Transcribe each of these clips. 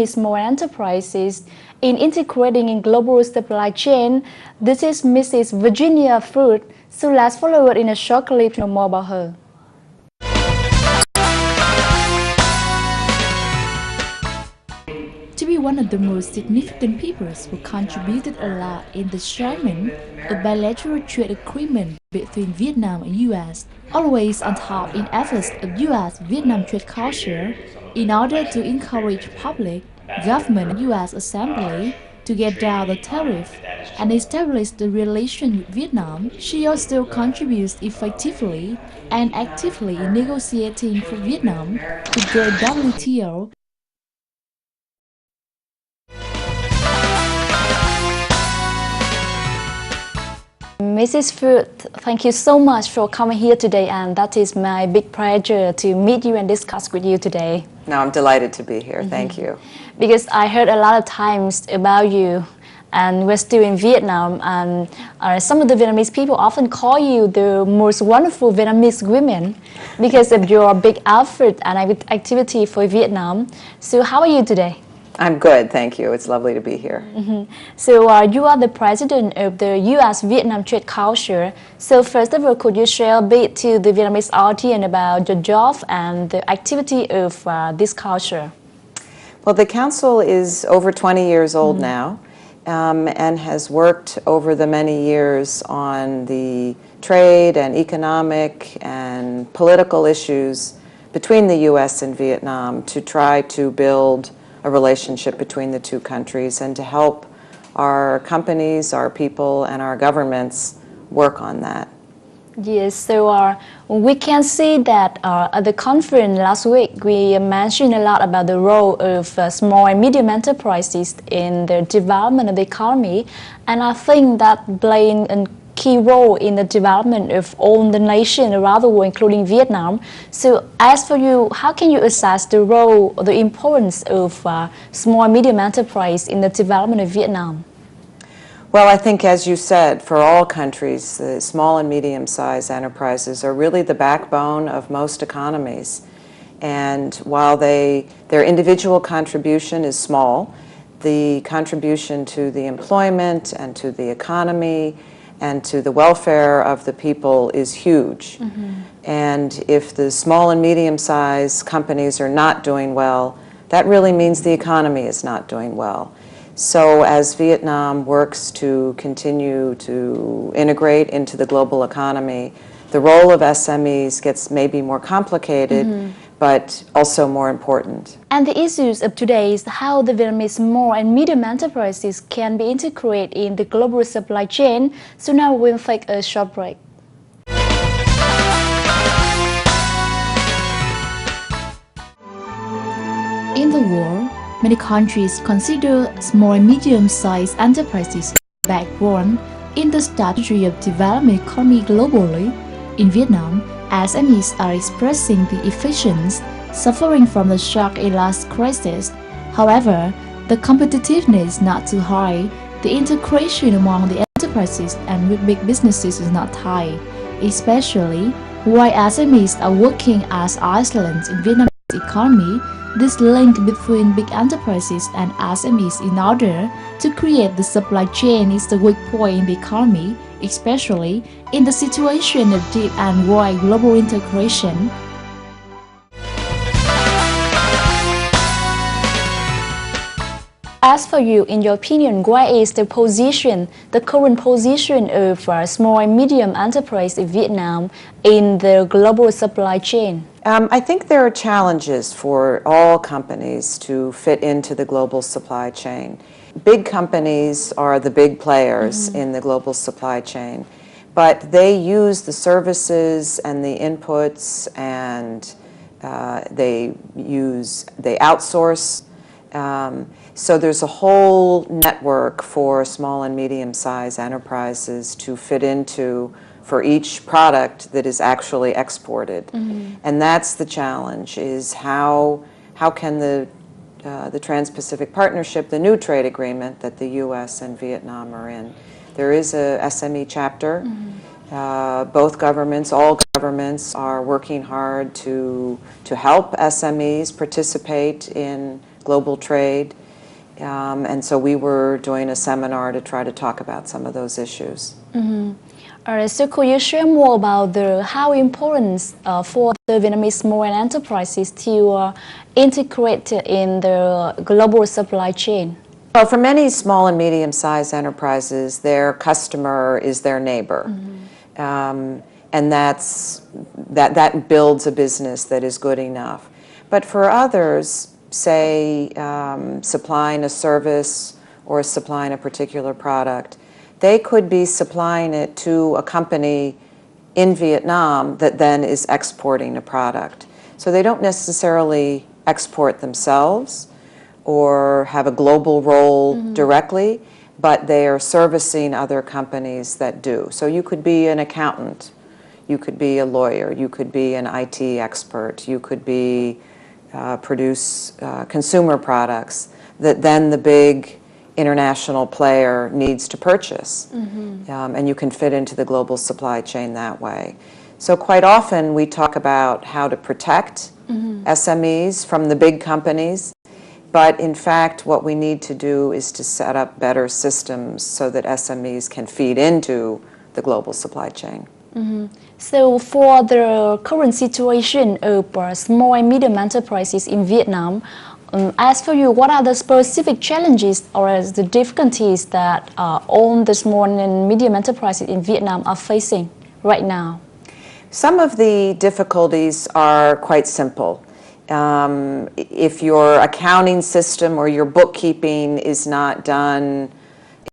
small enterprises in integrating in global supply chain. This is Mrs. Virginia Fruit. So let's follow her in a short clip to know more about her. To be one of the most significant peoples who contributed a lot in the achievement of bilateral trade agreement between Vietnam and US, always on top in efforts of US-Vietnam trade culture, in order to encourage public, government and US Assembly to get down the tariff and establish the relation with Vietnam, she also contributes effectively and actively in negotiating for Vietnam to join WTO. Mrs. Fruit, thank you so much for coming here today, and that is my big pleasure to meet you and discuss with you today. No, I'm delighted to be here. Thank you. Because I heard a lot of times about you, and we're still in Vietnam, and some of the Vietnamese people often call you the most wonderful Vietnamese women because of your big effort and activity for Vietnam. So how are you today? I'm good, thank you. It's lovely to be here. So you are the president of the US-Vietnam Trade Culture. So first of all, could you share a bit to the Vietnamese audience about your job and the activity of this culture? Well, the council is over 20 years old now and has worked over the many years on the trade and economic and political issues between the US and Vietnam to try to build a relationship between the two countries and to help our companies, our people, and our governments work on that. Yes, so we can see that at the conference last week, we mentioned a lot about the role of small and medium enterprises in the development of the economy, and I think that playing a key role in the development of all the nations around the world, including Vietnam. So as for you, how can you assess the role or the importance of small and medium enterprise in the development of Vietnam? Well, I think, as you said, for all countries, the small and medium-sized enterprises are really the backbone of most economies. And while their individual contribution is small, the contribution to the employment and to the economy and to the welfare of the people is huge. And if the small and medium-sized companies are not doing well, that really means the economy is not doing well. So as Vietnam works to continue to integrate into the global economy, the role of SMEs gets maybe more complicated, but also more important. And the issues of today is how the Vietnamese small and medium enterprises can be integrated in the global supply chain. So now we'll take a short break. In the world, many countries consider small and medium-sized enterprises the backbone in the strategy of development economy globally. In Vietnam, SMEs are expressing the efficiency, suffering from the shock and last crisis. However, the competitiveness is not too high, the integration among the enterprises and with big businesses is not high, especially while SMEs are working as islands in Vietnam's economy. This link between big enterprises and SMEs in order to create the supply chain is the weak point in the economy, especially in the situation of deep and wide global integration. As for you, in your opinion, what is the current position of small and medium enterprise in Vietnam in the global supply chain? I think there are challenges for all companies to fit into the global supply chain. Big companies are the big players in the global supply chain, but they use the services and the inputs and they outsource. So there's a whole network for small and medium-sized enterprises to fit into for each product that is actually exported. And that's the challenge, is how can the Trans-Pacific Partnership, the new trade agreement that the US and Vietnam are in. There is a SME chapter. Both governments, all governments are working hard to help SMEs participate in global trade. And so we were doing a seminar to try to talk about some of those issues. So could you share more about how important for the Vietnamese small enterprises to integrate in the global supply chain? Well, for many small and medium-sized enterprises, their customer is their neighbor. And that builds a business that is good enough. But for others, say supplying a service or supplying a particular product, they could be supplying it to a company in Vietnam that then is exporting a product. So they don't necessarily export themselves or have a global role directly, but they are servicing other companies that do. So you could be an accountant, you could be a lawyer, you could be an IT expert, you could be produce consumer products that then the big international player needs to purchase. And you can fit into the global supply chain that way. So quite often we talk about how to protect SMEs from the big companies, but in fact what we need to do is to set up better systems so that SMEs can feed into the global supply chain. So for the current situation of small and medium enterprises in Vietnam, as for you, what are the specific challenges or the difficulties that all the small and medium enterprises in Vietnam are facing right now? Some of the difficulties are quite simple. If your accounting system or your bookkeeping is not done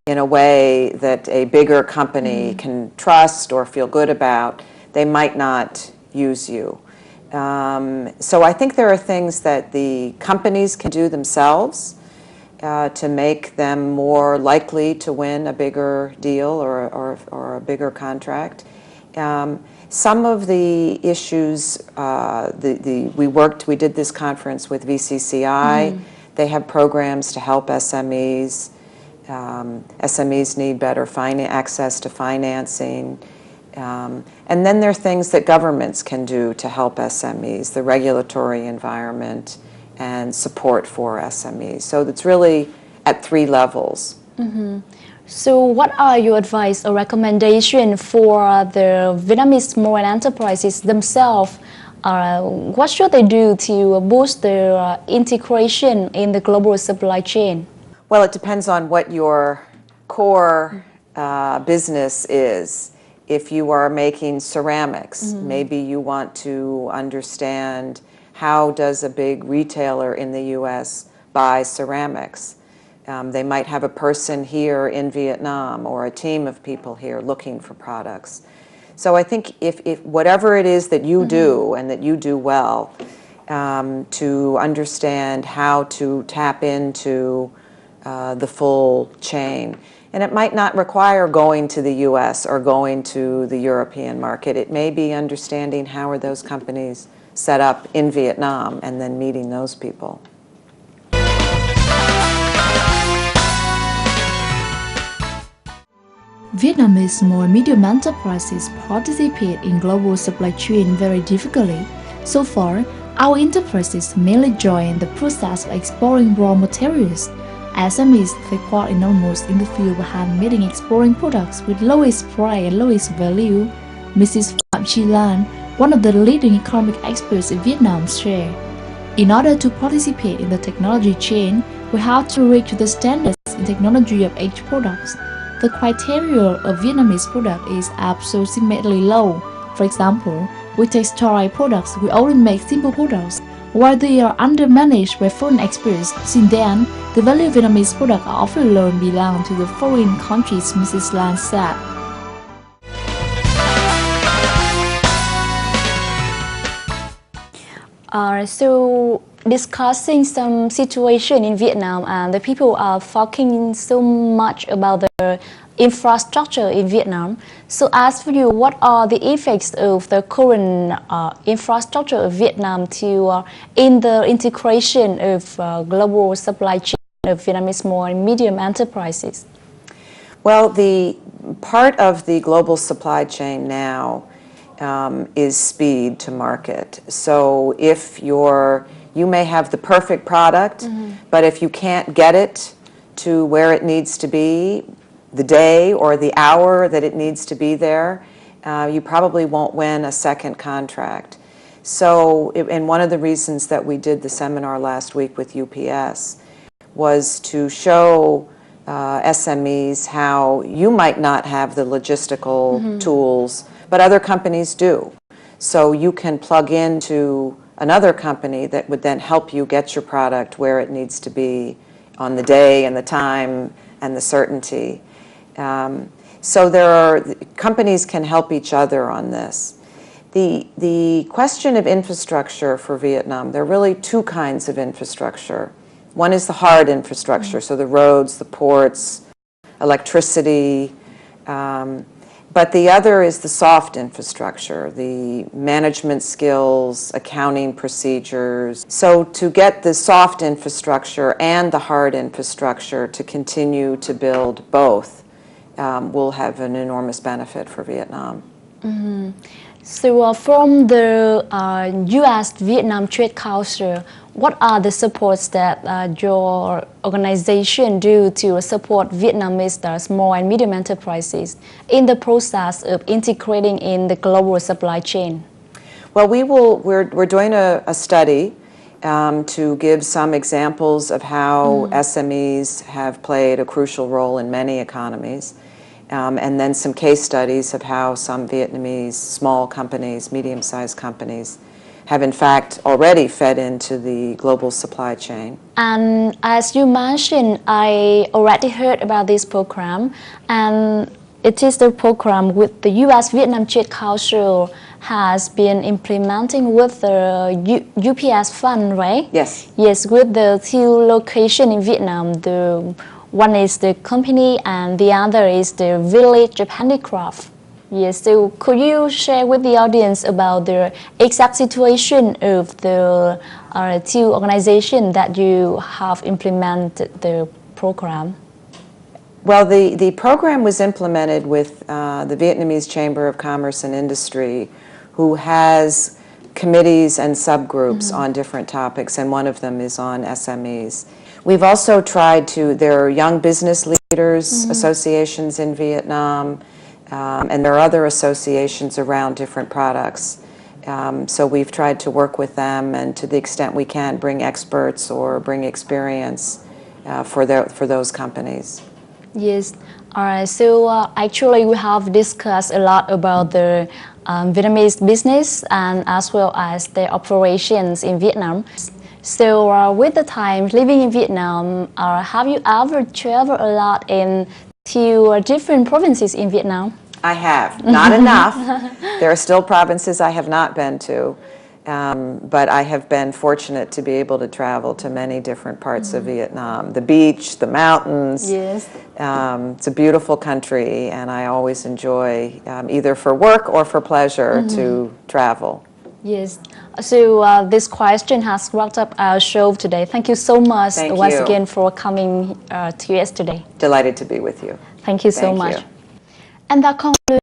in a way that a bigger company can trust or feel good about, they might not use you. So I think there are things that the companies can do themselves to make them more likely to win a bigger deal or a bigger contract. Some of the issues, we did this conference with VCCI. They have programs to help SMEs. SMEs need better access to financing. And then there are things that governments can do to help SMEs, the regulatory environment and support for SMEs. So it's really at 3 levels. So what are your advice or recommendation for the Vietnamese small enterprises themselves? What should they do to boost their integration in the global supply chain? Well, it depends on what your core business is. If you are making ceramics, maybe you want to understand how does a big retailer in the U.S. buy ceramics. They might have a person here in Vietnam or a team of people here looking for products. So I think if whatever it is that you do and that you do well, to understand how to tap into the full chain. And it might not require going to the U.S. or going to the European market. It may be understanding how are those companies set up in Vietnam and then meeting those people. Vietnamese small and medium enterprises participate in global supply chain very difficultly. So far, our enterprises mainly join the process of exporting raw materials. SMEs take part enormous in the field of handmaking exporting products with lowest price and lowest value. Mrs. Phạm Chi Lan, one of the leading economic experts in Vietnam, shared, "In order to participate in the technology chain, we have to reach the standards in technology of each products. The criteria of Vietnamese product is approximately low. For example, with textile products, we only make simple products, while they are undermanaged by foreign experts. Since then, the value of Vietnamese products are often low and belong to the foreign countries," Mrs. Lan said. So discussing some situation in Vietnam, and the people are talking so much about the infrastructure in Vietnam. So as for you, what are the effects of the current infrastructure of Vietnam in the integration of global supply chain of Vietnamese small and medium enterprises? Well, the part of the global supply chain now is speed to market. So if you're You may have the perfect product, but if you can't get it to where it needs to be, the day or the hour that it needs to be there, you probably won't win a second contract. So, and one of the reasons that we did the seminar last week with UPS was to show SMEs how you might not have the logistical tools, but other companies do. So you can plug into another company that would then help you get your product where it needs to be on the day and the time and the certainty. So companies can help each other on this. The question of infrastructure for Vietnam, there are really two kinds of infrastructure. One is the hard infrastructure, so the roads, the ports, electricity, but the other is the soft infrastructure, the management skills, accounting procedures. So to get the soft infrastructure and the hard infrastructure to continue to build both will have an enormous benefit for Vietnam. So from the U.S.-Vietnam Trade Council, what are the supports that your organization do to support Vietnamese small and medium enterprises in the process of integrating in the global supply chain? Well, we're doing a study to give some examples of how SMEs have played a crucial role in many economies. And then some case studies of how some Vietnamese small companies, medium-sized companies, have in fact already fed into the global supply chain. And as you mentioned, I already heard about this program, and it is the program with the U.S.-Vietnam Trade Council has been implementing with the UPS Fund, right? Yes. Yes, with the two locations in Vietnam. One is the company and the other is the village of handicraft. Yes, so could you share with the audience about the exact situation of the two organizations that you have implemented the program? Well, the program was implemented with the Vietnamese Chamber of Commerce and Industry, who has committees and subgroups on different topics, and one of them is on SMEs. We've also tried there are young business leaders associations in Vietnam, and there are other associations around different products. So we've tried to work with them, and to the extent we can, bring experts or bring experience for those companies. Yes. All right. So actually, we have discussed a lot about the Vietnamese business and as well as their operations in Vietnam. So with the time living in Vietnam, have you ever traveled a lot into different provinces in Vietnam? I have. Not enough. There are still provinces I have not been to, but I have been fortunate to be able to travel to many different parts of Vietnam. The beach, the mountains. Yes. It's a beautiful country, and I always enjoy, either for work or for pleasure, to travel. Yes. So this question has wrapped up our show today. Thank you so much once again for coming to us today. Delighted to be with you. Thank you so much. You. And that concludes